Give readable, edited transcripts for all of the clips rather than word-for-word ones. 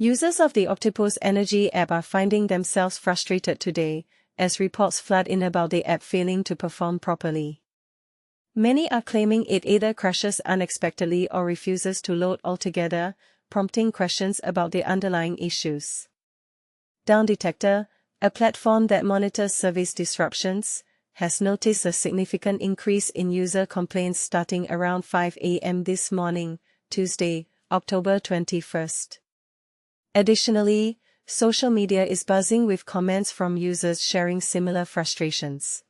Users of the Octopus Energy app are finding themselves frustrated today, as reports flood in about the app failing to perform properly. Many are claiming it either crashes unexpectedly or refuses to load altogether, prompting questions about the underlying issues. Down Detector, a platform that monitors service disruptions, has noticed a significant increase in user complaints starting around 5 a.m. this morning, Tuesday, October 21st. Additionally, social media is buzzing with comments from users sharing similar frustrations.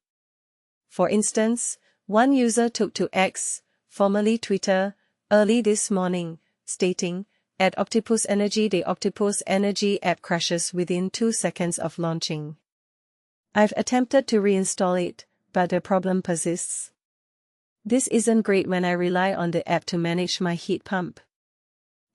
For instance, one user took to X, formerly Twitter, early this morning, stating, "At Octopus Energy, the Octopus Energy app crashes within 2 seconds of launching. I've attempted to reinstall it, but the problem persists. This isn't great when I rely on the app to manage my heat pump."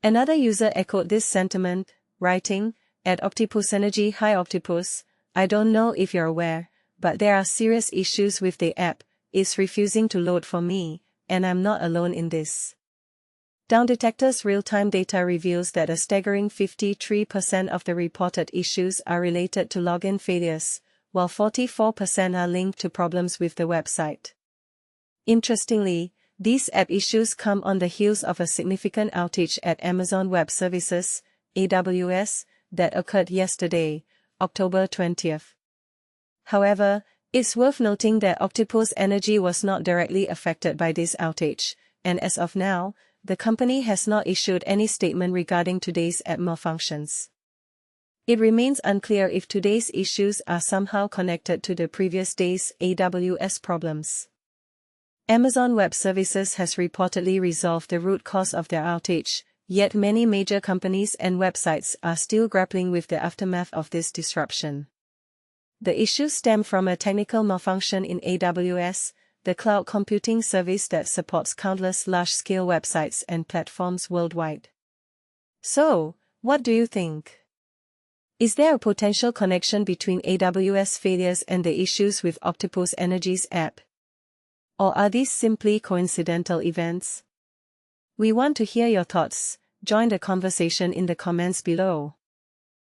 Another user echoed this sentiment, writing, "At Octopus Energy, hi Octopus, I don't know if you're aware, but there are serious issues with the app. It's refusing to load for me, and I'm not alone in this." Down Detector's real-time data reveals that a staggering 53% of the reported issues are related to login failures, while 44% are linked to problems with the website. Interestingly, these app issues come on the heels of a significant outage at Amazon Web Services, AWS, that occurred yesterday, October 20th. However, it's worth noting that Octopus Energy was not directly affected by this outage, and as of now, the company has not issued any statement regarding today's app malfunctions. It remains unclear if today's issues are somehow connected to the previous day's AWS problems. Amazon Web Services has reportedly resolved the root cause of their outage, yet many major companies and websites are still grappling with the aftermath of this disruption. The issues stem from a technical malfunction in AWS, the cloud computing service that supports countless large-scale websites and platforms worldwide. So, what do you think? Is there a potential connection between AWS failures and the issues with Octopus Energy's app? Or are these simply coincidental events? We want to hear your thoughts. Join the conversation in the comments below.